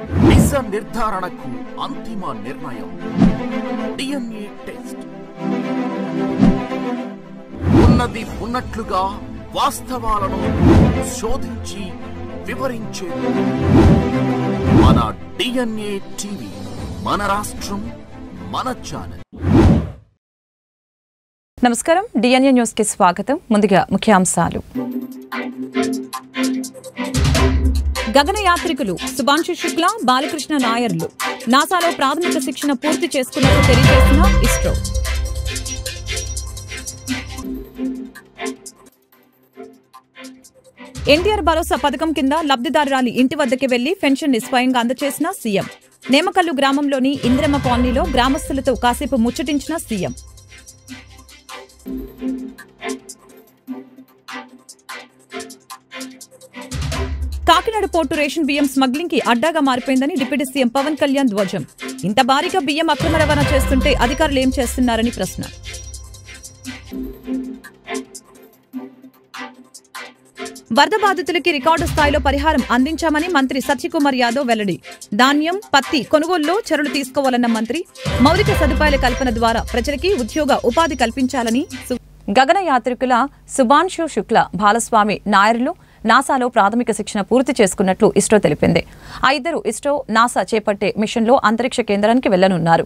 నిజ నిర్ధారణకు అంతిమ నిర్ణయం DNA టెస్ట్. ఉన్నది ఉన్నట్లుగా వాస్తవాలను శోధించి వివరించే మన DNA టీవీ, మన రాష్ట్రం, మన ఛానల్. నమస్కారం, DNA న్యూస్ కి స్వాగతం. ముందుగా ముఖ్యాంశాలు. గగనయాత్రికులు శుభాంశు శుక్లా, బాలకృష్ణ నాయర్లు నాసాలో ప్రాథమిక శిక్షణ పూర్తి చేసుకున్నట్టు తెలియజేసిన ఇస్రో. ఎన్టీఆర్ భరోసా పథకం కింద లబ్ధిదారురాలి ఇంటి వద్దకి వెళ్లి పెన్షన్ ని స్వయంగా అందజేసిన సీఎం. నేమకల్లు గ్రామంలోని ఇంద్రమ్మ కాలనీలో గ్రామస్తులతో కాసేపు ముచ్చటించిన సీఎం. కాకినాడ పోర్టు రేషన్ బియ్యం స్మగ్లింగ్ కి అడ్డాగా మారిపోయిందని డిప్యూటీ సీఎం పవన్ కళ్యాణ్ ధ్వజం. ఇంత భారీగా బియ్యం అక్రమ రవాణా చేస్తుంటే అధికారులు ఏం చేస్తున్నారని ప్రశ్న. వరద బాధితులకి రికార్డు స్థాయిలో పరిహారం అందించామని మంత్రి సత్యకుమార్ యాదవ్ వెల్లడి. ధాన్యం, పత్తి కొనుగోలులో చర్యలు తీసుకోవాలన్న మంత్రి. మౌలిక సదుపాయాల కల్పన ద్వారా ప్రజలకి ఉద్యోగ ఉపాధి కల్పించాలని. గగనయాత్రికుల శుభాంశు శుక్లా, బాలస్వామి నాయర్లు నాసాలో ప్రాథమిక శిక్షణ పూర్తి చేసుకున్నట్లు ఇస్రో తెలిపింది. ఆ ఇద్దరు ఇస్రో నాసా చేపట్టే మిషన్లో అంతరిక్ష కేంద్రానికి వెళ్లనున్నారు.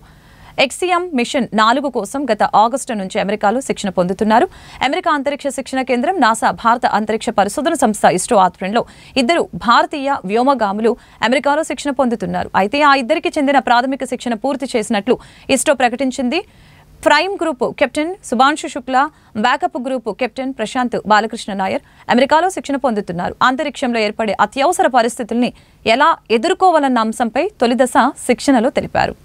ఎక్సిఎం మిషన్ 4 కోసం గత ఆగస్టు నుంచి అమెరికాలో శిక్షణ పొందుతున్నారు. అమెరికా అంతరిక్ష శిక్షణ కేంద్రం, నాసా భారత అంతరిక్ష పరిశోధన సంస్థ ఇస్రో ఆధ్వర్యంలో ఇద్దరు భారతీయ వ్యోమగాములు అమెరికాలో శిక్షణ పొందుతున్నారు. అయితే ఆ ఇద్దరికి చెందిన ప్రాథమిక శిక్షణ పూర్తి చేసినట్లు ఇస్రో ప్రకటించింది. Prime group captain Shubhanshu Shukla, backup group captain Prashanth Balakrishna Nair అమెరికాలో శిక్షణ పొందుతున్నారు. అంతరిక్షంలో ఏర్పడే అత్యవసర పరిస్థితుల్ని ఎలా ఎదుర్కోవాలన్న అంశంపై తొలిదశ శిక్షణలో తెలిపారు.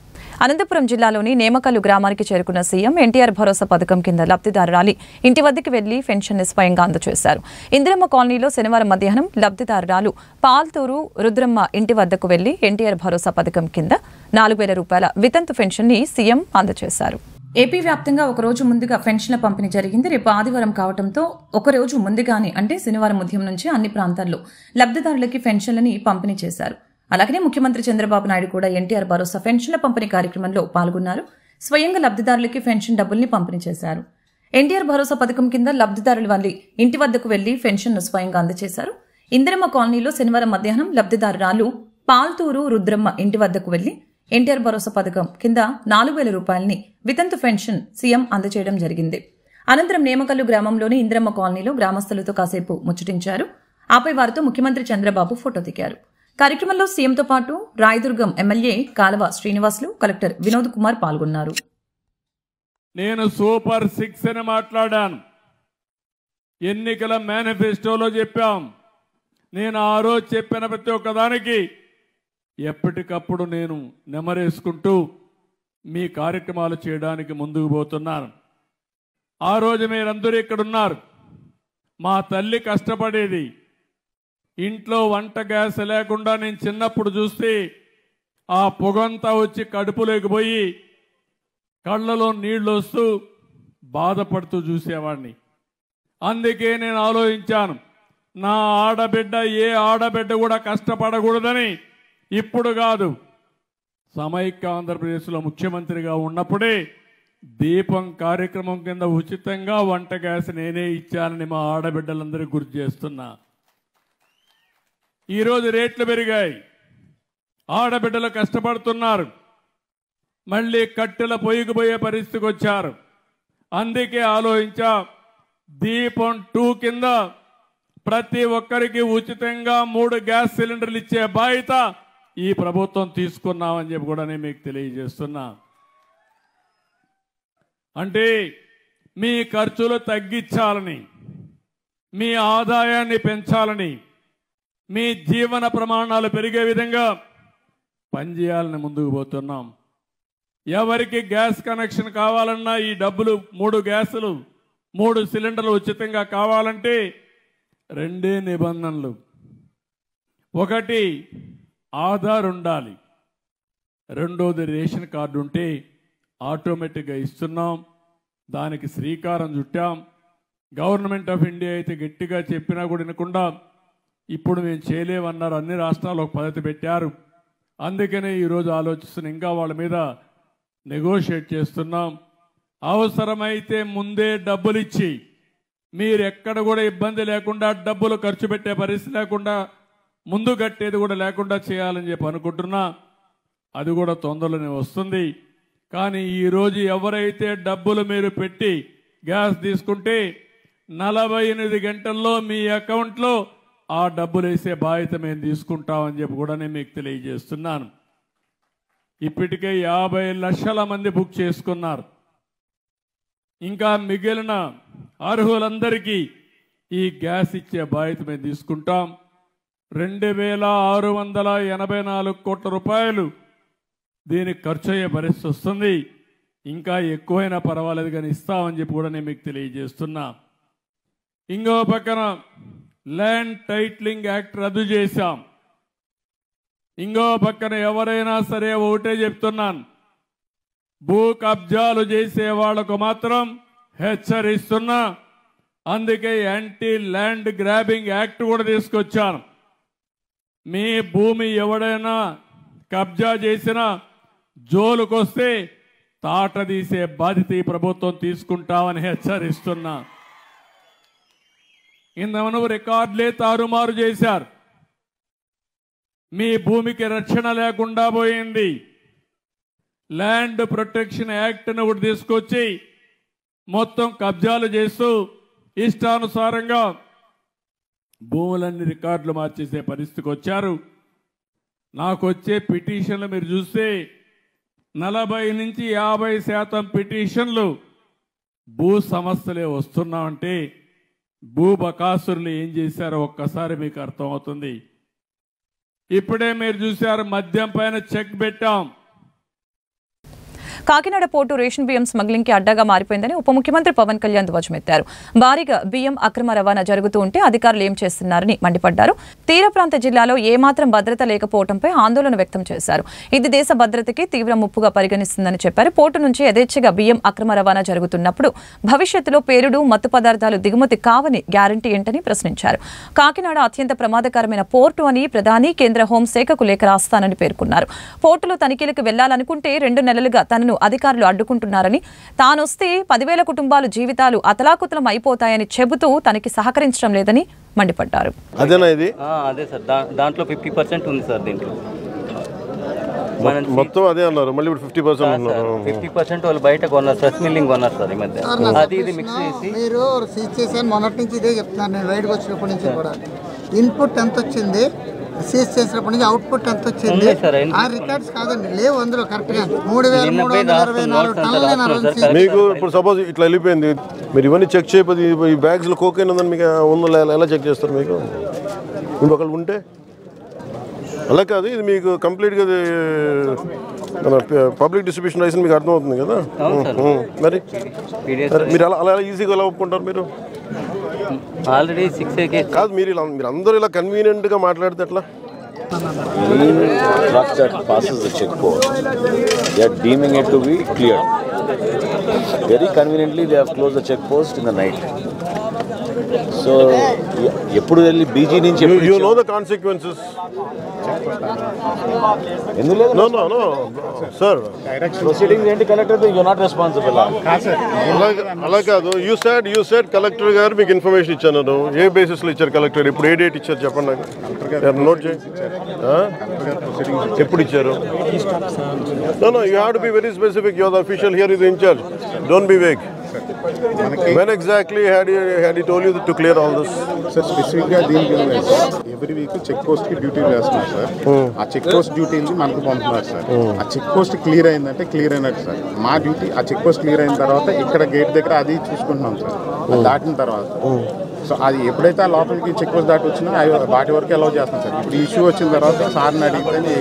అనంతపురం జిల్లాలోని నేమకల్లు గ్రామానికి చేరుకున్న సీఎం ఎన్టీఆర్ భరోసా పథకం కింద లబ్ధిదారురాలి ఇంటి వద్దకు వెళ్లి పెన్షన్ ని స్వయంగా అందజేశారు. ఇందిరమ్మ కాలనీలో శనివారం మధ్యాహ్నం లబ్ధిదారురాలు పాల్తూరు రుద్రమ్మ ఇంటి వద్దకు వెళ్లి ఎన్టీఆర్ భరోసా పథకం కింద 4,000 రూపాయల వితంతు పెన్షన్ ని సీఎం అందజేశారు. ఏపీ వ్యాప్తంగా ఒకరోజు ముందుగా పెన్షన్ల పంపిణీ జరిగింది. రేపు ఆదివారం కావడంతో ఒకరోజు ముందుగానే అంటే శనివారం ఉదయం నుంచి అన్ని ప్రాంతాల్లో లబ్ధిదారులకి పెన్షన్లని పంపిణీ చేశారు. అలాగే ముఖ్యమంత్రి చంద్రబాబు నాయుడు కూడా ఎన్టీఆర్ భరోసా పెన్షన్ల పంపిణీ కార్యక్రమంలో పాల్గొన్నారు. స్వయంగా లబ్ధిదారులకి పెన్షన్ డబ్బుల్ని పంపిణీ చేశారు. ఎన్టీఆర్ భరోసా పథకం కింద లబ్ధిదారుల వల్ల ఇంటి వద్దకు వెళ్లి పెన్షన్ ను స్వయంగా అందజేశారు. ఇందిరమ్మ కాలనీలో శనివారం మధ్యాహ్నం లబ్ధిదారురాలు పాల్తూరు రుద్రమ్మ ఇంటి వద్దకు వెళ్లి ఎన్టీఆర్ భరోసా పథకం కింద 4,000 రూపాయలని వితంతు పెన్షన్ సీఎం అందజేయడం జరిగింది. అనంతరం నేమకల్లు గ్రామంలోని ఇంద్రమ్మ కాలనీలో గ్రామస్తులతో కాసేపు ముచ్చటించారు. ఆపై వారితో ముఖ్యమంత్రి చంద్రబాబు ఫోటో దిగారు. కార్యక్రమంలో సీఎంతో పాటు రాయదుర్గం ఎమ్మెల్యే కాలవ శ్రీనివాసులు, కలెక్టర్ వినోద్ కుమార్ పాల్గొన్నారు. నేను సూపర్ 6 అని మాట్లాడాను. ఎన్నికల మేనిఫెస్టోలో చెప్పాం. నేను ఆ రోజు చెప్పిన ప్రతి ఒక్కదానికి ఎప్పటికప్పుడు నేను నెమరేసుకుంటూ మీ కార్యక్రమాలు చేయడానికి ముందుకు పోతున్నాను. ఆ రోజు మీరందరూ ఇక్కడున్నారు. మా తల్లి కష్టపడేది. ఇంట్లో వంట గ్యాస్ లేకుండా నేను చిన్నప్పుడు చూస్తే ఆ పొగంతా వచ్చి కడుపులోకి పోయి కళ్ళలో నీళ్లు వస్తూ బాధపడుతూ చూసేవాడిని. అందుకే నేను ఆలోచించాను, నా ఆడబిడ్డ ఏ ఆడబిడ్డ కూడా కష్టపడకూడదని. ఇప్పుడు కాదు, సమైక్య ఆంధ్రప్రదేశ్లో ముఖ్యమంత్రిగా ఉన్నప్పుడే దీపం కార్యక్రమం కింద ఉచితంగా వంట గ్యాస్ నేనే ఇచ్చానని మా ఆడబిడ్డలందరికీ గుర్తు చేస్తున్నా. ఈరోజు రేట్లు పెరిగాయి, ఆడబిడ్డలు కష్టపడుతున్నారు, మళ్ళీ కట్టెల పొయ్యికి పోయే పరిస్థితికి వచ్చారు. అందుకే ఆలోచించా, దీపం 2 కింద ప్రతి ఒక్కరికి ఉచితంగా 3 గ్యాస్ సిలిండర్లు ఇచ్చే బాధ్యత ఈ ప్రభుత్వం తీసుకున్నామని చెప్పి కూడా నేను మీకు తెలియజేస్తున్నా. అంటే మీ ఖర్చులు తగ్గించాలని, మీ ఆదాయాన్ని పెంచాలని, మీ జీవన ప్రమాణాలు పెరిగే విధంగా పనిచేయాలని ముందుకు పోతున్నాం. ఎవరికి గ్యాస్ కనెక్షన్ కావాలన్నా ఈ డబ్బులు 3 గ్యాసులు 3 సిలిండర్లు ఉచితంగా కావాలంటే 2 నిబంధనలు. ఒకటి ఆధార్ ఉండాలి, రెండోది రేషన్ కార్డు ఉంటే ఆటోమేటిక్గా ఇస్తున్నాం. దానికి శ్రీకారం చుట్టాం. గవర్నమెంట్ ఆఫ్ ఇండియా అయితే గట్టిగా చెప్పినా కూడా వినకుండా ఇప్పుడు మేము చేయలేమన్నారు. అన్ని రాష్ట్రాలు ఒక పద్ధతి పెట్టారు. అందుకనే ఈరోజు ఆలోచిస్తున్నాం, ఇంకా వాళ్ళ మీద నెగోషియేట్ చేస్తున్నాం. అవసరమైతే ముందే డబ్బులు ఇచ్చి మీరు ఎక్కడ కూడా ఇబ్బంది లేకుండా డబ్బులు ఖర్చు పెట్టే పరిస్థితి లేకుండా ముందు కట్టేది కూడా లేకుండా చేయాలని చెప్పి అనుకుంటున్నా. అది కూడా తొందరలోనే వస్తుంది. కానీ ఈరోజు ఎవరైతే డబ్బులు మీరు పెట్టి గ్యాస్ తీసుకుంటే 48 గంటల్లో మీ అకౌంట్లో ఆ డబ్బులు వేసే బాధ్యత మేము తీసుకుంటామని చెప్పి కూడా నేను మీకు తెలియజేస్తున్నాను. ఇప్పటికే 50 లక్షల మంది బుక్ చేసుకున్నారు. ఇంకా మిగిలిన అర్హులందరికీ ఈ గ్యాస్ ఇచ్చే బాధ్యత మేము తీసుకుంటాం. 2684 కోట్ల రూపాయలు దీనికి ఖర్చు అయ్యే పరిస్థితి వస్తుంది. ఇంకా ఎక్కువైనా పర్వాలేదు కానీ ఇస్తామని చెప్పి కూడా నేను మీకు తెలియజేస్తున్నా. ఇంకో పక్కన ల్యాండ్ టైటిలింగ్ యాక్ట్ రద్దు చేశాం. ఇంకో పక్కన ఎవరైనా సరే ఒకటే చెప్తున్నాను, భూ కబ్జాలు చేసే వాళ్లకు మాత్రం హెచ్చరిస్తున్నా. అందుకే యాంటీ ల్యాండ్ గ్రాబింగ్ యాక్ట్ కూడా తీసుకొచ్చాను. మీ భూమి ఎవడైనా కబ్జా చేసినా జోలుకొస్తే తాట తీసే బాధ్యత ఈ ప్రభుత్వం తీసుకుంటామని హెచ్చరిస్తున్నా. ఇంతమను రికార్డులే తారుమారు చేశారు. మీ భూమికి రక్షణ లేకుండా పోయింది. ల్యాండ్ ప్రొటెక్షన్ యాక్ట్ను కూడా తీసుకొచ్చి మొత్తం కబ్జాలు చేస్తూ ఇష్టానుసారంగా భూములన్నీ రికార్డులు మార్చేసే పరిస్థితికి వచ్చారు. నాకు వచ్చే పిటిషన్లు మీరు చూస్తే 40 నుంచి 50% పిటిషన్లు భూ సమస్యలే వస్తున్నామంటే భూ బకాసురులు ఏం చేశారో ఒక్కసారి మీకు అర్థమవుతుంది. ఇప్పుడే మీరు చూశారు, మద్యం పైన చెక్ పెట్టాం. కాకినాడ పోర్టు రేషన్ బియ్యం స్మగ్లింగ్ కి అడ్డాగా మారిపోయిందని ఉప ముఖ్యమంత్రి పవన్ కళ్యాణ్ ధ్వజమెత్తారు. భారీగా బియ్యం అక్రమ రవాణా జరుగుతూ ఉంటే అధికారులు ఏం చేస్తున్నారని మండిపడ్డారు. తీర ప్రాంత జిల్లాలో ఏమాత్రం భద్రత లేకపోవడంపై ఆందోళన వ్యక్తం చేశారు. ఇది దేశ భద్రతకి తీవ్ర ముప్పుగా పరిగణిస్తుందని చెప్పారు. పోర్టు నుంచి యథేచ్ఛగా బియ్యం అక్రమ రవాణా జరుగుతున్నప్పుడు భవిష్యత్తులో పేరుడు మత్తు పదార్థాలు దిగుమతి కావని గ్యారంటీ ఏంటని ప్రశ్నించారు. కాకినాడ అత్యంత ప్రమాదకరమైన పోర్టు అని ప్రధాని కేంద్ర హోంశాఖకు లేఖ రాస్తానని పేర్కొన్నారు. పోర్టులో తనిఖీలకు వెళ్లాలనుకుంటే 2 నెలలుగా తనను అధికారులు అడ్డుకుంటున్నారని, తానొస్తే 10,000 కుటుంబాలు జీవితాలు అతలాకుతలం అయిపోతాయని చెబుతూ తనకి సహకరించడం లేదని మండిపడ్డారు. అదేనా ఇది? అదే సార్, దాంట్లో 50% ఉంది సార్. దీంట్లో మొత్తం అదే అన్నారు. మళ్ళీ 50% వాళ్ళు బయట కొన్నారు, ఫ్రెష్ మిల్లింగ్ కొన్నారు సార్ ఈ మధ్య. అది ఇది మిక్స్ చేసి మీరు సీజ్ చేశాను. మొన్నటి నుంచి ఇదే చెప్తున్నాను నేను, బయటకు వచ్చినప్పటి నుంచి కూడా. ఇన్పుట్ ఎంత వచ్చింది, సీజ్ చేసినప్పటి నుంచి అవుట్పుట్ ఎంత వచ్చింది, ఆ రికార్డ్స్ కాదండి, లేవు అందులో కరెక్ట్ గా. 3,324 టన్నులు. మీకు ఇప్పుడు సపోజ్ ఇట్లా వెళ్ళిపోయింది, మీరు ఇవన్నీ చెక్ చేయకపోతే ఈ బ్యాగ్స్ లో కోకేన్ ఉందని మీకు ఉందో ఎలా చెక్ చేస్తారు? మీకు ఇంకొకళ్ళు ఉంటే అలా కాదు. ఇది మీకు కంప్లీట్గా పబ్లిక్ డిస్ట్రిబ్యూషన్ లైసెన్స్ మీకు అర్థమవుతుంది కదా. మరి మీరు అలా ఈజీగా ఎలా ఒప్పుకుంటారు? మీరు ఆల్రెడీ 6 కాదు, మీరు అందరూ ఇలా కన్వీనియంట్గా మాట్లాడితే ఎట్లా? Truck that passes the check post, they are deeming it to be cleared. Very conveniently, they have closed the check post in the night. So, ఎప్పుడు వెళ్ళి బీజీ నుంచి you know the consequences. ఎందుకు లేదు? No, sir. Proceedings ఏంటి collector? You are not responsible. అలా కాదు. You said collector గారు మీకు ఇన్ఫర్మేషన్ ఇచ్చాను. ఏ బేసిస్ లో ఇచ్చారు కలెక్టర్? ఇప్పుడు ఏ డేట్ ఇచ్చారు చెప్పండి నాకు. నోట్ చేయండి. ఎప్పుడు ఇచ్చారు? No, you have to be very specific. You are the official here, is in charge. Don't be vague. When exactly had he told you to clear all this? Sir, specifically దీనికి every week check post కి duty వేస్తున్నారు sir. ఆ check post duty మనకు పంపుతున్నారు sir. ఆ check post clear అయిందంటే clear అయినట్టు sir. మా డ్యూటీ ఆ చెక్ పోస్ట్ క్లియర్ అయిన తర్వాత ఇక్కడ గేట్ దగ్గర అది చూసుకుంటున్నాం సార్. దాటిన తర్వాత సో అది ఎప్పుడైతే ఆ లోపలికి చెక్ పోస్ట్ దాటి వచ్చినా వాటి వరకు అలౌ చేస్తాం సార్. ఇప్పుడు ఇష్యూ వచ్చిన తర్వాత సార్ని అడిగితే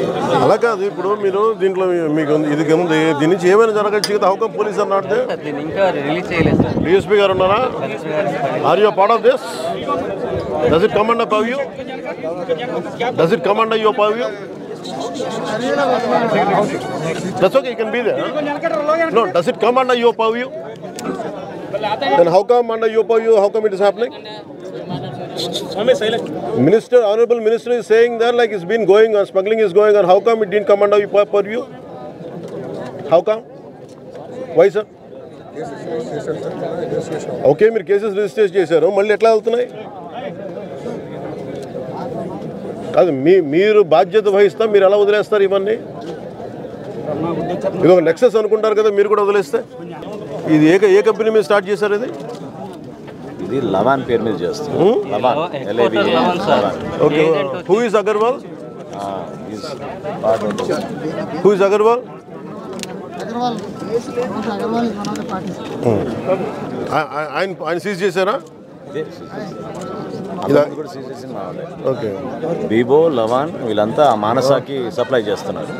అలా కాదు. ఇప్పుడు మీరు దీంట్లో మీకు ఇది ఉంది, దీని నుంచి ఏమైనా జరగచ్చు కదా. How come police are not there? ఇంకా రిలీజ్ చేయలేదు సార్. డిఎస్పీ గారు ఉన్నారా? Are you part of this? Does it come under purview? Does it come under your purview? That's okay, you can be there. No, does it come under your purview? Then how come under your purview, how come it is happening? Minister, Honorable Minister is saying that like it's been going on, smuggling is going on. How come it didn't come under your purview? How come? Why, sir? Okay, మీరు cases register చేశారు, మళ్ళీ ఎట్లా వెళ్తున్నాయి? కాదు, మీరు బాధ్యత వహిస్తా, మీరు ఎలా వదిలేస్తారు ఇవన్నీ? ఇది ఒక నెక్సెస్ అనుకుంటారు కదా, మీరు కూడా వదిలేస్తే. ఇది ఏ కంపెనీ మీద స్టార్ట్ చేశారు? ఇది లవాన్ పేరు మీద చేస్తారు. Okay, who is Agarwal? Who is Agarwal? ఆయన సీజ్ చేశారా? ఓకే, బీబో, లవాన్ వీళ్ళంతా మానసాకి సప్లై చేస్తున్నారు.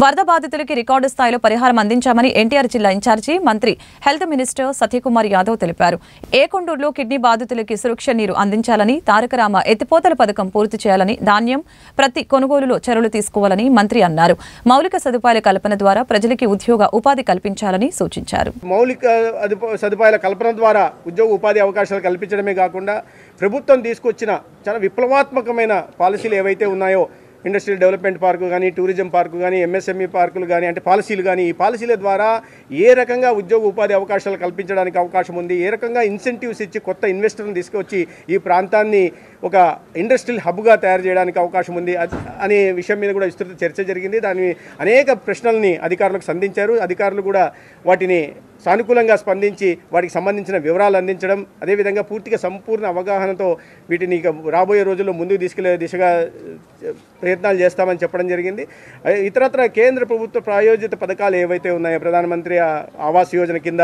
వరద బాధితులకి రికార్డు స్థాయిలో పరిహారం అందించామని ఎన్టీఆర్ జిల్లా ఇన్ఛార్జి మంత్రి హెల్త్ మినిస్టర్ సత్యకుమార్ యాదవ్ తెలిపారు. ఏకొండూరులో కిడ్నీ బాధితులకి సురక్ష నీరు అందించాలని, తారకరామ ఎత్తిపోతల పథకం పూర్తి చేయాలని, ధాన్యం ప్రతి కొనుగోలులో చర్యలు తీసుకోవాలని మంత్రి అన్నారు. మౌలిక సదుపాయాల కల్పన ద్వారా ప్రజలకి ఉద్యోగ ఉపాధి కల్పించాలని సూచించారు. మౌలిక సదుపాయాల కల్పన ద్వారా ఉద్యోగ ఉపాధి అవకాశాలు కల్పించడమే కాకుండా ప్రభుత్వం తీసుకొచ్చిన చాలా విప్లవాత్మకమైన పాలసీలు ఏవైతే ఉన్నాయో, ఇండస్ట్రియల్ డెవలప్మెంట్ పార్కు కానీ, టూరిజం పార్కు కానీ, ఎంఎస్ఎంఈ పార్కులు కానీ, అంటే పాలసీలు కానీ, ఈ పాలసీల ద్వారా ఏ రకంగా ఉద్యోగ ఉపాధి అవకాశాలు కల్పించడానికి అవకాశం ఉంది, ఏ రకంగా ఇన్సెంటివ్స్ ఇచ్చి కొత్త ఇన్వెస్టర్లను తీసుకొచ్చి ఈ ప్రాంతాన్ని ఒక ఇండస్ట్రియల్ హబ్గా తయారు చేయడానికి అవకాశం ఉంది అనే విషయం మీద కూడా విస్తృత చర్చ జరిగింది. దాని అనేక ప్రశ్నల్ని అధికారులకు సంధించారు. అధికారులు కూడా వాటిని సానుకూలంగా స్పందించి వాటికి సంబంధించిన వివరాలు అందించడం, అదేవిధంగా పూర్తిగా సంపూర్ణ అవగాహనతో వీటిని ఇక రాబోయే రోజుల్లో ముందుకు తీసుకెళ్లే దిశగా ప్రయత్నాలు చేస్తామని చెప్పడం జరిగింది. ఇతరత్ర కేంద్ర ప్రభుత్వ ప్రాయోజిత పథకాలు ఏవైతే ఉన్నాయో, ప్రధానమంత్రి ఆవాస్ యోజన కింద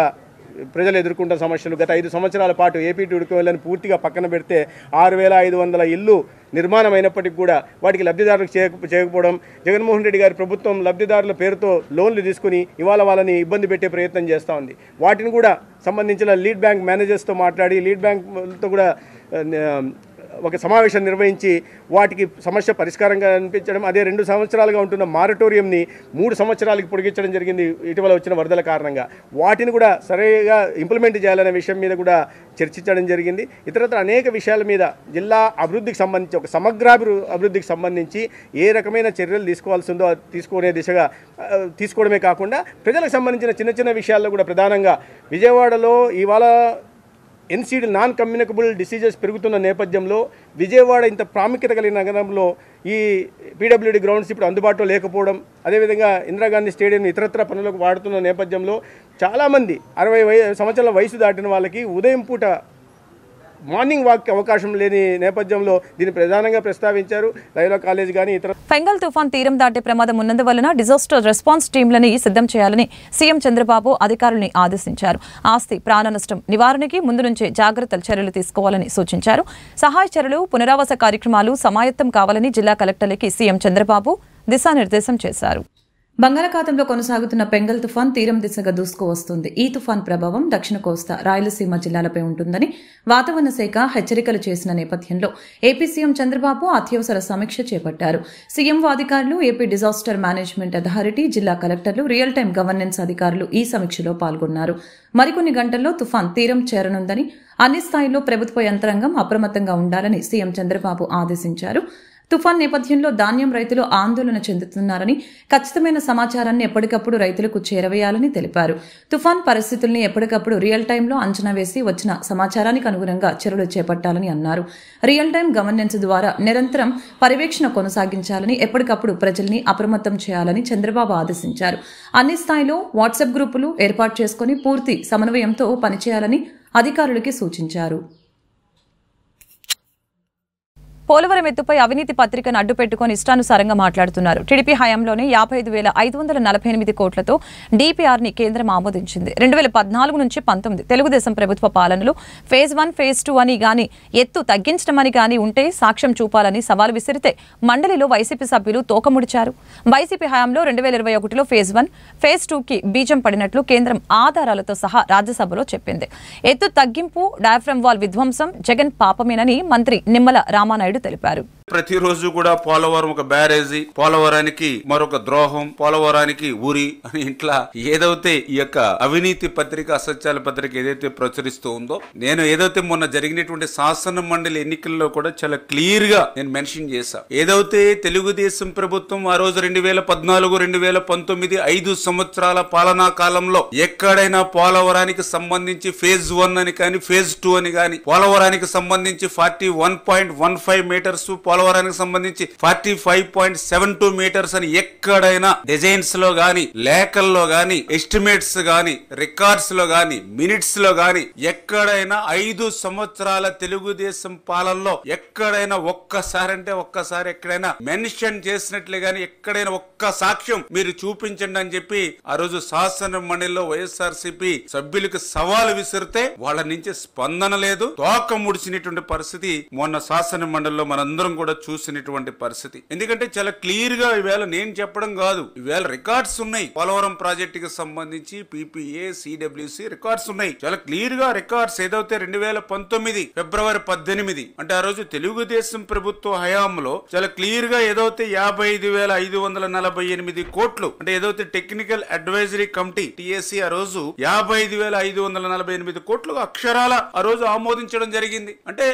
ప్రజలు ఎదుర్కొంటున్న సమస్యలు, గత 5 సంవత్సరాల పాటు ఏపీ టుడికోలను పూర్తిగా పక్కన పెడితే 6,500 ఇల్లు నిర్మాణం అయినప్పటికీ కూడా వాటికి లబ్ధిదారులకు చేయకపోవడం, జగన్మోహన్ రెడ్డి గారి ప్రభుత్వం లబ్ధిదారుల పేరుతో లోన్లు తీసుకుని ఇవాళ వాళ్ళని ఇబ్బంది పెట్టే ప్రయత్నం చేస్తూ ఉంది. వాటిని కూడా సంబంధించిన లీడ్ బ్యాంక్ మేనేజర్స్తో మాట్లాడి, లీడ్ బ్యాంక్తో కూడా ఒక సమావేశం నిర్వహించి వాటికి సమస్య పరిష్కారంగా అనిపించడం, అదే 2 సంవత్సరాలుగా ఉంటున్న మారటోరియంని 3 సంవత్సరాలకి పొడిగించడం జరిగింది ఇటీవల వచ్చిన వరదల కారణంగా. వాటిని కూడా సరిగా ఇంప్లిమెంట్ చేయాలనే విషయం మీద కూడా చర్చించడం జరిగింది. ఇతరత్ర అనేక విషయాల మీద జిల్లా అభివృద్ధికి సంబంధించి, ఒక సమగ్ర అభివృద్ధికి సంబంధించి ఏ రకమైన చర్యలు తీసుకోవాల్సి ఉందో తీసుకునే దిశగా తీసుకోవడమే కాకుండా ప్రజలకు సంబంధించిన చిన్న చిన్న విషయాల్లో కూడా ప్రధానంగా విజయవాడలో ఇవాళ ఎన్సీడీ నాన్ కమ్యూనికబుల్ డిసీజెస్ పెరుగుతున్న నేపథ్యంలో విజయవాడ ఇంత ప్రాముఖ్యత కలిగిన నగరంలో ఈ పీడబ్ల్యూడీ గ్రౌండ్స్ ఇప్పుడు అందుబాటులో లేకపోవడం, అదేవిధంగా ఇందిరాగాంధీ స్టేడియం ఇతరత్ర పనులకు వాడుతున్న నేపథ్యంలో చాలామంది 60 సంవత్సరాల వయసు దాటిన వాళ్ళకి ఉదయం పూట మార్నింగ్ వాక్ అవకాశం లేని నేపథ్యంలో దీన్ని ప్రధానంగా ప్రస్తావించారు. లైలా కాలేజ్ కానీ ఇతర. ఫెంగల్ తుఫాన్ తీరం దాటే ప్రమాదం ఉన్నందువలన డిజాస్టర్ రెస్పాన్స్ టీంలని సిద్ధం చేయాలని సీఎం చంద్రబాబు అధికారులను ఆదేశించారు. ఆస్తి ప్రాణ నష్టం నివారణకి ముందు నుంచే జాగ్రత్తలు చర్యలు తీసుకోవాలని సూచించారు. సహాయ చర్యలు, పునరావాస కార్యక్రమాలు సమాయత్తం కావాలని జిల్లా కలెక్టర్లకి సీఎం చంద్రబాబు దిశానిర్దేశం చేశారు. బంగాళాఖాతంలో కొనసాగుతున్న పెంగల్ తుఫాన్ తీరం దిశగా దూసుకువస్తుంది. ఈ తుఫాన్ ప్రభావం దక్షిణ కోస్తా, రాయలసీమ జిల్లాలపై ఉంటుందని వాతావరణ శాఖ హెచ్చరికలు చేసిన నేపథ్యంలో ఏపీ సీఎం చంద్రబాబు అత్యవసర సమీక్ష చేపట్టారు. సీఎం అధికారులు, ఏపీ డిజాస్టర్ మేనేజ్మెంట్ అథారిటీ, జిల్లా కలెక్టర్లు, రియల్ టైం గవర్నెన్స్ అధికారులు ఈ సమీక్షలో పాల్గొన్నారు. మరికొన్ని గంటల్లో తుఫాన్ తీరం చేరనుందని, అన్ని స్థాయిల్లో ప్రభుత్వ యంత్రాంగం అప్రమత్తంగా ఉండాలని సీఎం చంద్రబాబు ఆదేశించారు. తుఫాన్ నేపథ్యంలో ధాన్యం రైతులు ఆందోళన చెందుతున్నారని, ఖచ్చితమైన సమాచారాన్ని ఎప్పటికప్పుడు రైతులకు చేరవేయాలని తెలిపారు. తుఫాన్ పరిస్థితుల్ని ఎప్పటికప్పుడు రియల్ టైంలో అంచనా వేసి వచ్చిన సమాచారానికి అనుగుణంగా చర్యలు చేపట్టాలని అన్నారు. రియల్ టైం గవర్నెన్స్ ద్వారా నిరంతరం పర్యవేక్షణ కొనసాగించాలని, ఎప్పటికప్పుడు ప్రజల్ని అప్రమత్తం చేయాలని చంద్రబాబు ఆదేశించారు. అన్ని స్థాయిలో వాట్సాప్ గ్రూపులు ఏర్పాటు చేసుకుని పూర్తి సమన్వయంతో పనిచేయాలని అధికారులకి సూచించారు. పోలవరం ఎత్తుపై అవినీతి పత్రికను అడ్డుపెట్టుకుని ఇష్టానుసారంగా మాట్లాడుతున్నారు. టీడీపీ హయాంలోనే 55,548 కోట్లతో డీపీఆర్ని కేంద్రం ఆమోదించింది. 2014 నుంచి 19 తెలుగుదేశం ప్రభుత్వ పాలనలో ఫేజ్ 1, ఫేజ్ 2 అని గాని, ఎత్తు తగ్గించడమని గాని ఉంటే సాక్ష్యం చూపాలని సవాల్ విసిరితే మండలిలో వైసీపీ సభ్యులు తోకముడిచారు. వైసీపీ హయాంలో 2021లో ఫేజ్ 1, ఫేజ్ 2కి బీజం పడినట్లు కేంద్రం ఆధారాలతో సహా రాజ్యసభలో చెప్పింది. ఎత్తు తగ్గింపు, డయాఫ్రమ్ వాల్ విధ్వంసం జగన్ పాపమేనని మంత్రి నిమ్మల రామానాయుడు తెలిపారు. ప్రతిరోజు కూడా పోలవరం ఒక బ్యారేజీ, పోలవరానికి మరొక ద్రోహం, పోలవరానికి ఊరి అని ఇంట్లో ఏదైతే ఈ యొక్క అవినీతి పత్రిక, అసత్యాల పత్రిక ఏదైతే ప్రచురిస్తూ ఉందో, నేను ఏదైతే మొన్న జరిగినటువంటి శాసన మండలి ఎన్నికల్లో కూడా చాలా క్లియర్ గా నేను మెన్షన్ చేశా. ఏదైతే తెలుగుదేశం ప్రభుత్వం ఆ రోజు 2014, 2019 5 సంవత్సరాల పాలనా కాలంలో ఎక్కడైనా పోలవరానికి సంబంధించి ఫేజ్ 1 అని కానీ ఫేజ్ 2 అని కానీ, పోలవరానికి సంబంధించి 41.15 మీటర్స్, పోలవరానికి సంబంధించి 45.72 మీటర్స్ అని ఎక్కడైనా డిజైన్స్ లో గాని, లేఖల్లో గాని, ఎస్టిమేట్స్ గాని, రికార్డ్స్ లో గాని, మినిట్స్ లో గాని ఎక్కడైనా 5 సంవత్సరాల తెలుగుదేశం పాలనలో ఎక్కడైనా ఒక్కసారి అంటే ఒక్కసారి ఎక్కడైనా మెన్షన్ చేసినట్లే గాని ఎక్కడైనా ఒక్క సాక్ష్యం మీరు చూపించండి అని చెప్పి ఆ రోజు శాసన మండలిలో వైఎస్ఆర్సీపీ సభ్యులకు సవాలు విసిరితే వాళ్ళ నుంచి స్పందన లేదు. తోక ముడిచినటువంటి పరిస్థితి మొన్న శాసన మండలిలో మనందరం కూడా చూసినటువంటి పరిస్థితి. ఎందుకంటే చాలా క్లియర్ గా ఈవేళ నేను చెప్పడం కాదు, ఈవేళ రికార్డ్స్ ఉన్నాయి. పోలవరం ప్రాజెక్టుకి సంబంధించి PPA, CWC రికార్డ్స్ ఉన్నాయి. చాలా క్లియర్ గా రికార్డ్స్ ఏదైతే 2019 ఫిబ్రవరి 18 అంటే ఆ రోజు తెలుగుదేశం ప్రభుత్వ హయాంలో చాలా క్లియర్ గా ఏదైతే 55,548 కోట్లు అంటే ఏదైతే టెక్నికల్ అడ్వైజరీ కమిటీ TAC ఆ రోజు 55,548 కోట్లు అక్షరాల ఆ రోజు ఆమోదించడం జరిగింది. అంటే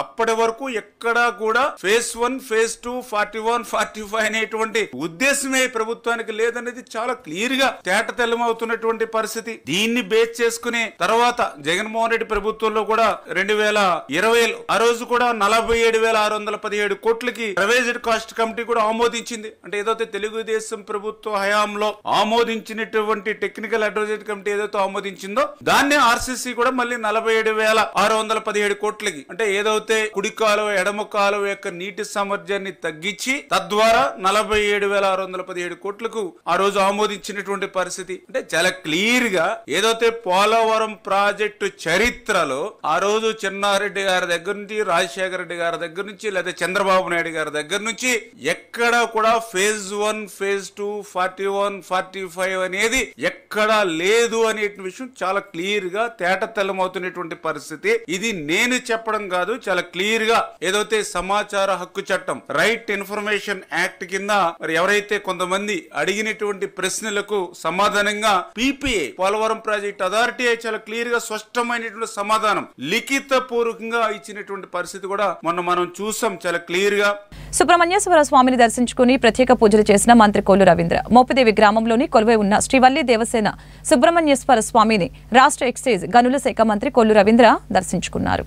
అప్పటి వరకు ఎక్కడా కూడా ఫేజ్ 1, ఫేజ్ 2, 41, 45 అనేటువంటి ఉద్దేశమే ప్రభుత్వానికి లేదనేది చాలా క్లియర్ గా తేటతెల్లమవుతున్నటువంటి పరిస్థితి. దీన్ని బేస్ చేసుకునే తర్వాత జగన్మోహన్ రెడ్డి ప్రభుత్వంలో కూడా 2020 ఆ రోజు కూడా 47,617 కోట్లకి రివైజ్డ్ కాస్ట్ కమిటీ కూడా ఆమోదించింది. అంటే ఏదైతే తెలుగుదేశం ప్రభుత్వ హయాంలో ఆమోదించినటువంటి టెక్నికల్ అడ్వైజరీ కమిటీ ఏదైతే ఆమోదించిందో దాన్ని RCC కూడా మళ్ళీ 47,617 కోట్లకి అంటే ఏదైతే కుడి కాలువ ఎడమ కాలువ యొక్క నీటి సామర్థ్యాన్ని తగ్గించి తద్వారా 47,617 కోట్లకు ఆ రోజు ఆమోదించినటువంటి పరిస్థితి. అంటే చాలా క్లియర్ గా ఏదైతే పోలవరం ప్రాజెక్టు చరిత్రలో ఆ రోజు చెన్నారెడ్డి గారి దగ్గర నుంచి, రాజశేఖర రెడ్డి గారి దగ్గర నుంచి, లేదా చంద్రబాబు నాయుడు గారి దగ్గర నుంచి ఎక్కడా కూడా ఫేజ్ 1, ఫేజ్ 2, 41, 45 అనేది ఎక్కడా లేదు అనే విషయం చాలా క్లియర్ గా తేటతెల్లమవుతున్నటువంటి పరిస్థితి. ఇది నేను చెప్పడం కాదు, చాలా క్లియర్ గా ఏదైతే సమాచార హక్కు చట్టం, రైట్ ఇన్ఫర్మేషన్ యాక్ట్ కింద మరి ఎవరైతే కొంతమంది అడిగినటువంటి ప్రశ్నలకు సమాధానంగా PPA పోలవరం ప్రాజెక్ట్ అథారిటీ చాలా క్లియర్ గా స్పష్టమైనటువంటి సమాధానం లిఖిత పూర్వకంగా ఇచ్చినటువంటి పరిస్థితి కూడా మొన్న మనం చూసాం చాలా క్లియర్ గా. సుబ్రహ్మణ్యేశ్వర స్వామిని దర్శించుకుని ప్రత్యేక పూజలు చేసిన మంత్రి కొల్లు రవీంద్ర మోపిదేవి గ్రామంలోని కొలువై ఉన్న శ్రీవల్లి దేవసేన సుబ్రహ్మణ్యేశ్వర స్వామిని రాష్ట్ర ఎక్సైజ్ గనుల శాఖ మంత్రి కొల్లు రవీంద్ర దర్శించుకున్నారు.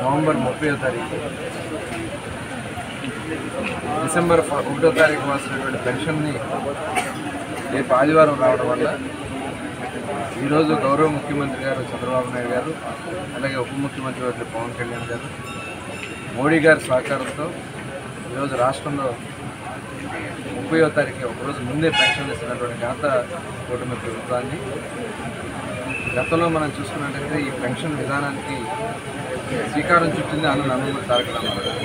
నవంబర్ 30వ తారీఖు డిసెంబర్ 1వ తారీఖు వాసినటువంటి పెన్షన్ని రేపు ఆదివారం రావడం వల్ల ఈరోజు గౌరవ ముఖ్యమంత్రి గారు చంద్రబాబు నాయుడు గారు, అలాగే ఉప ముఖ్యమంత్రి గారు పవన్ కళ్యాణ్ గారు, మోడీ గారి సహకారంతో ఈరోజు రాష్ట్రంలో 30వ తారీఖు ఒకరోజు ముందే పెన్షన్ ఇస్తున్నటువంటి ఘనత కూటమి ప్రభుత్వాన్ని. గతంలో మనం చూసుకున్నట్టయితే ఈ పెన్షన్ విధానానికి శ్రీకారం చుట్టింది నందమూరి తారక రామారావు గారు.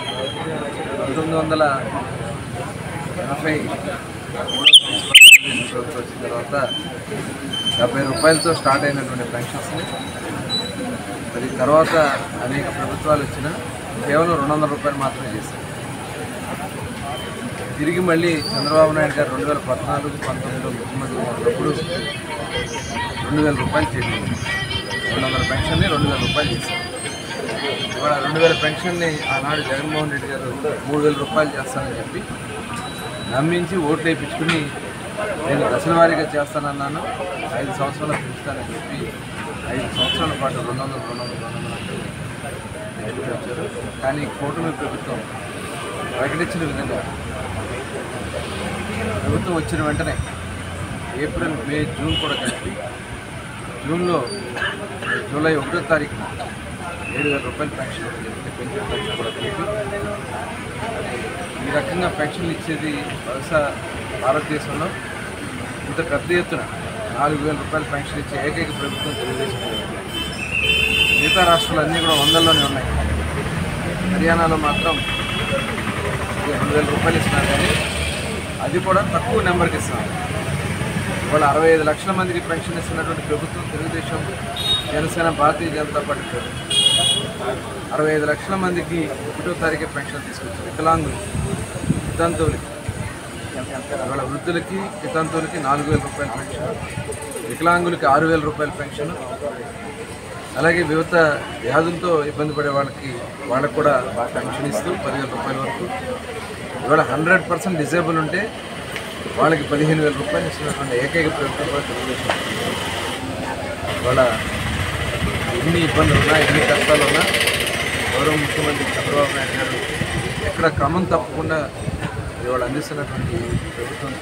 1983 వచ్చిన తర్వాత 70 రూపాయలతో స్టార్ట్ అయినటువంటి పెన్షన్స్ని మరి తర్వాత అనేక ప్రభుత్వాలు వచ్చినా కేవలం 200 రూపాయలు మాత్రమే చేశారు. తిరిగి మళ్ళీ చంద్రబాబు నాయుడు గారు 2014-19లో ముఖ్యమంత్రి ఉన్నప్పుడు 2,000 రూపాయలు చేసింది. 200 పెన్షన్ని 2,000 రూపాయలు చేశారు. ఇవాళ 2,000 పెన్షన్ని ఆనాడు జగన్మోహన్ రెడ్డి గారు 3,000 రూపాయలు చేస్తానని చెప్పి నమ్మించి ఓట్లు వేయించుకుని నేను దశల వారీగా చేస్తానన్నాను, 5 సంవత్సరాలు పెంచుతానని చెప్పి 5 సంవత్సరాల పాటు 200 వచ్చారు. కానీ కూటమి ప్రభుత్వం ప్రకటించిన విధంగా ప్రభుత్వం వచ్చిన వెంటనే ఏప్రిల్, మే, జూన్ కూడా కలిపి జూన్లో జూలై 1వ తారీఖున 7,000 రూపాయలు పెన్షన్ పెన్షన్ కూడా కలిపి ఈ రకంగా పెన్షన్లు ఇచ్చేది బహుశా భారతదేశంలో ఇంత పెద్ద ఎత్తున 4,000 రూపాయలు పెన్షన్ ఇచ్చే ఏకైక ప్రభుత్వం తెలుగుదేశం. మిగతా రాష్ట్రాలన్నీ కూడా 100లోనే ఉన్నాయి. హర్యానాలో మాత్రం 2,000 రూపాయలు ఇస్తున్నారు, కానీ అది కూడా తక్కువ నెంబర్కి ఇస్తున్నారు. ఇవాళ 65 లక్షల మందికి పెన్షన్ ఇస్తున్నటువంటి ప్రభుత్వం తెలుగుదేశం, జనసేన, భారతీయ జనతా పార్టీ ప్రభుత్వం. 65 లక్షల మందికి 1వ తారీఖు పెన్షన్ తీసుకొచ్చారు. వికలాంగులు, వితంతువులకి, ఇవాళ వృద్ధులకి, వితంతువులకి 4,000 రూపాయల పెన్షన్, వికలాంగులకి 6,000 రూపాయల పెన్షన్, అలాగే వివిధ వ్యాధులతో ఇబ్బంది పడే వాళ్ళకి కూడా పెన్షన్ ఇస్తూ 10,000 రూపాయల వరకు. ఇవాళ 100% డిజేబుల్ ఉంటే వాళ్ళకి 15,000 రూపాయలు ఇస్తున్నటువంటి ఏకైక ప్రభుత్వం కూడా తెలుగుదేశం. ఇవాళ ఎన్ని ఇబ్బందులు ఉన్నా, ఎన్ని కష్టాలు ఉన్నా గౌరవ ముఖ్యమంత్రి చంద్రబాబు నాయుడు గారు ఎక్కడ క్రమం తప్పకుండా ఇవాళ అందిస్తున్నటువంటి ప్రభుత్వం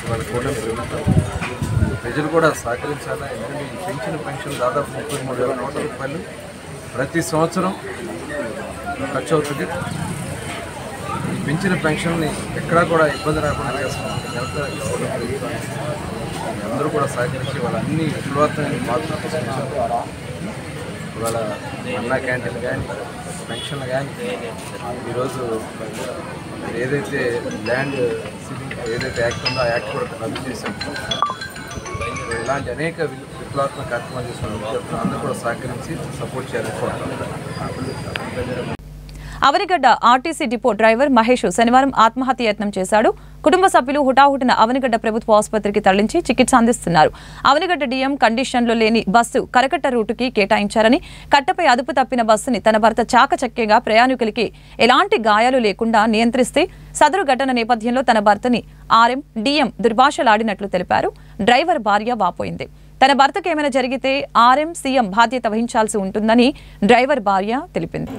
ఇవాళ కూటమి ప్రభుత్వం. ప్రజలు కూడా సహకరించాలా. ఎందుకంటే ఈ పెన్షన్ దాదాపు 33,000 కోట్ల రూపాయలు ప్రతి సంవత్సరం ఖర్చు అవుతుంది. ఈ పెంచిన పెన్షన్ని ఎక్కడా కూడా ఇబ్బంది రాకుండా చేస్తున్నాం. అందరూ కూడా సహకరించి వాళ్ళ అన్ని విలువత్తమైన మార్పులు తీసుకొచ్చారు. ఇవాళ అన్నా క్యాంటీన్లు కానీ, పెన్షన్లు కానీ, ఈరోజు ఏదైతే ల్యాండ్ సీలింగ్ ఏదైతే యాక్ట్ ఉందో ఆ యాక్ట్ కూడా రద్దు చేశాం. ఇలాంటి అనేక విప్లవాత్మక కార్యక్రమాలు చేస్తున్న అందరూ కూడా సహకరించి సపోర్ట్ చేయాలని కోరుతున్నాను. Avanigadda RTC depot driver Mahesh శనివారం ఆత్మహత్య యత్నం చేశాడు. కుటుంబ సభ్యులు హుటాహుటిన అవనిగడ్డ ప్రభుత్వ ఆసుపత్రికి తరలించి చికిత్స అందిస్తున్నారు. అవనిగడ్డ డిఎం కండిషన్లో లేని బస్సు కరకట్ట రూటుకి కేటాయించారని, కట్టపై అదుపు తప్పిన బస్సుని తన భర్త చాకచక్యంగా ప్రయాణికులకి ఎలాంటి గాయాలు లేకుండా నియంత్రిస్తే సదరు ఘటన నేపథ్యంలో తన భర్తని ఆర్ఎం, డిఎం దుర్భాషలాడినట్లు తెలిపారు. డ్రైవర్ భార్య వాపోయింది. తన భర్తకు ఏమైనా జరిగితే ఆర్ఎం, సీఎం బాధ్యత వహించాల్సి ఉంటుందని డ్రైవర్ భార్య తెలిపింది.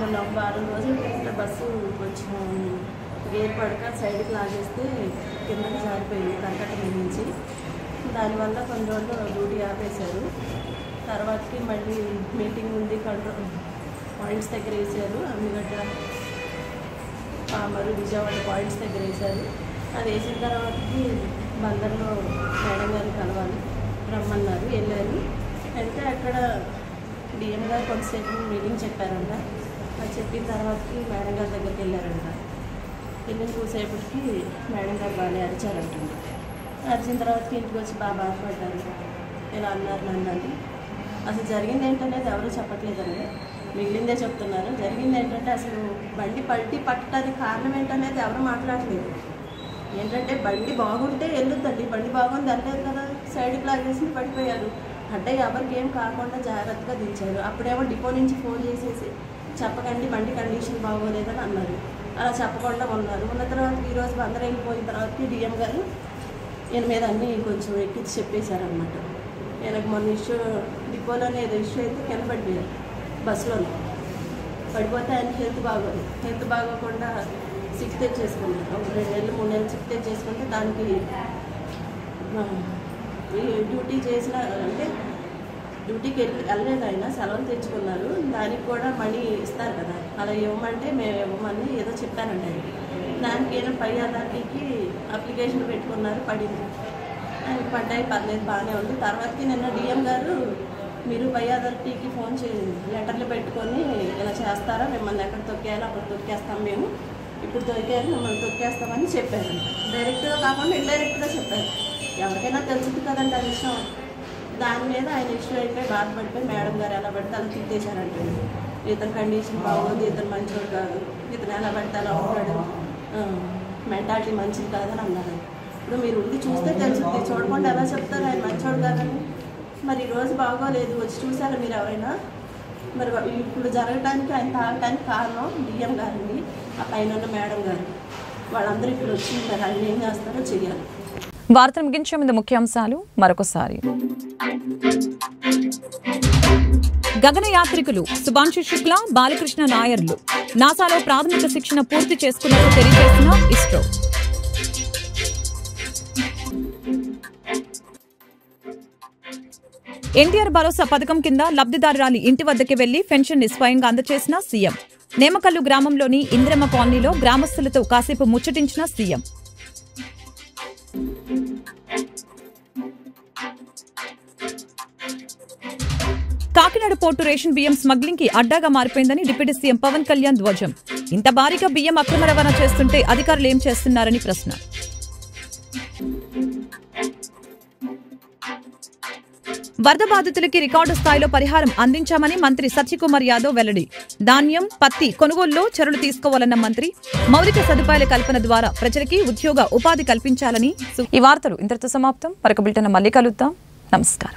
మొన్న ఒక వారం రోజుల కింద బస్సు కొంచెం గేర్ పడక సైడ్కి లాగేస్తే కిందకి జారిపోయింది కర్కట మీద నుంచి. దానివల్ల కొన్ని రోజులు డ్యూటీ ఆపేశారు. తర్వాతకి మళ్ళీ మీటింగ్ ఉంది, కంట్రోల్ పాయింట్స్ దగ్గర వేసారు. అమ్మిగడ్డ, పామరు, విజయవాడ పాయింట్స్ దగ్గర వేశారు. అది వేసిన తర్వాతకి బందర్లో మేడం గారిని కలవాలి రమ్మన్నారు. వెళ్ళారు. వెళ్తే అక్కడ డిఎం గారు కొంతసేపు మీటింగ్ చెప్పారంట. అది చెప్పిన తర్వాతకి మేడం గారి దగ్గరికి వెళ్ళారంట. వెళ్ళిన కూసేపటికి మేడం గారు బాగానే అరిచారంటుంది. అరిచిన తర్వాతకి ఇంటికి వచ్చి బాగా బాధపడ్డారు. ఇలా అన్నారు నన్ను. అసలు జరిగింది ఏంటనేది ఎవరు చెప్పట్లేదండి, మిగిలిందే చెప్తున్నారు. జరిగింది ఏంటంటే అసలు బండి పట్టడానికి కారణం ఏంటనేది ఎవరు మాట్లాడలేదు. ఏంటంటే బండి బాగుంటే వెళ్ళొద్దండి, బండి బాగుంది అనలేదు కదా, సైడ్కి లాగేసి పడిపోయారు. అంటే ఎవరికి ఏం కాకుండా జాగ్రత్తగా దించారు. అప్పుడేమో డిపో నుంచి ఫోన్ చేసేసి చెప్పకండి బండి కండిషన్ బాగోలేదని అన్నారు. అలా చెప్పకుండా ఉన్నారు. ఉన్న తర్వాత ఈరోజు బందర్ వెళ్ళిపోయిన తర్వాతకి డిఎం గారు ఈయన మీద అన్నీ కొంచెం ఎక్కించి చెప్పేశారనమాట. ఈయనకు మొన్న ఇష్యూ డిపోలోనే ఏదో ఇష్యూ అయితే కింద పడిపోయారు బస్సులోనే. పడిపోతే ఆయనకి హెల్త్ బాగోకుండా సిక్ తెచ్చేసుకున్నారు. ఒక 2 నెలలు 3 నెలలు సిక్ తెచ్చేసుకుంటే దానికి డ్యూటీ చేసిన అంటే డ్యూటీకి వెళ్ళలేదు, ఆయన సెలవులు తెచ్చుకున్నారు. దానికి కూడా మనీ ఇస్తారు కదా, అలా ఇవ్వమంటే మేము ఇవ్వమని ఏదో చెప్పానండి. దానికి ఏదో పై అథారిటీకి అప్లికేషన్ పెట్టుకున్నారు, పడింది. ఆయనకి పడ్డాయి, పర్లేదు, బాగానే ఉంది. తర్వాతకి నిన్న డిఎం గారు మీరు పై అథారిటీకి ఫోన్ లెటర్లు పెట్టుకొని ఇలా చేస్తారా, మిమ్మల్ని ఎక్కడ తొక్కేయాలో అక్కడ తొక్కేస్తాం, మేము ఇప్పుడు దొరికారు మిమ్మల్ని తొక్కేస్తామని చెప్పారు. డైరెక్ట్గా కాకుండా ఇండైరెక్ట్గా చెప్పారు. ఎవరికైనా తెలుస్తుంది కదండి ఆ విషయం. దాని మీద ఆయన ఇష్యూ అయిపోయి బాధపడిపోయి మేడం గారు ఎలా పడితే అలా తిట్టేశారంటే, ఇతని కండిషన్ బాగోదు, ఇతను మంచోడు కాదు, ఇతను ఎలా పడితే అలా ఉంటాడు, మెంటాలిటీ మంచిది కాదని అన్నారు. ఇప్పుడు మీరు ఉండి చూస్తే తెలుస్తుంది, చూడకుండా ఎలా చెప్తారు ఆయన మంచోడు కాదని. మరి ఈరోజు బాగోలేదు, వచ్చి చూసారా మీరు ఎవరైనా? మరి ఇప్పుడు జరగడానికి ఆయన తాగడానికి కారణం డిఎం గారిని, ఆ పైన మేడం గారు, వాళ్ళందరూ ఇప్పుడు వచ్చి మరి ఆయన ఏం చేస్తారో చెయ్యాలి. వార్తలు ముగించే ముందు ముఖ్యాంశాలు మరొకసారి. గగనయాత్రికులు శుభాంశు శుక్ల, బాలకృష్ణ నాయర్లు నాసాలో ప్రాథమిక శిక్షణ పూర్తి చేసుకున్నట్టు తెలియజేసిన ఇస్రో. ఎన్టీఆర్ భరోసా పథకం కింద లబ్ధిదారురాలి ఇంటి వద్దకి వెళ్లి పెన్షన్ ని స్వయంగా అందజేసిన సీఎం. నేమకల్లు గ్రామంలోని ఇంద్రమ్మ కాలనీలో గ్రామస్తులతో కాసేపు ముచ్చటించిన సీఎం. కాకినాడ పోర్టు రేషన్ బియ్యం స్మగ్లింగ్ కి అడ్డాగా మారిపోయిందని డిప్యూటీ సీఎం పవన్ కళ్యాణ్ ధ్వజం. ఇంత భారీగా బియ్యం అక్రమ రవాణా చేస్తుంటే అధికారులు ఏం చేస్తున్నారని ప్రశ్న. వరద బాధితులకి రికార్డు స్థాయిలో పరిహారం అందించామని మంత్రి సత్యకుమార్ యాదవ్ వెల్లడి. ధాన్యం, పత్తి కొనుగోలులో చర్యలు తీసుకోవాలన్న మంత్రి మౌలిక సదుపాయాల కల్పన ద్వారా ప్రజలకి ఉద్యోగ ఉపాధి కల్పించాలని. ఈ వార్తలు ఇంతటితో సమాప్తం. మరొక బులెటిన్ మళ్ళీ కలుద్దాం. నమస్కారం.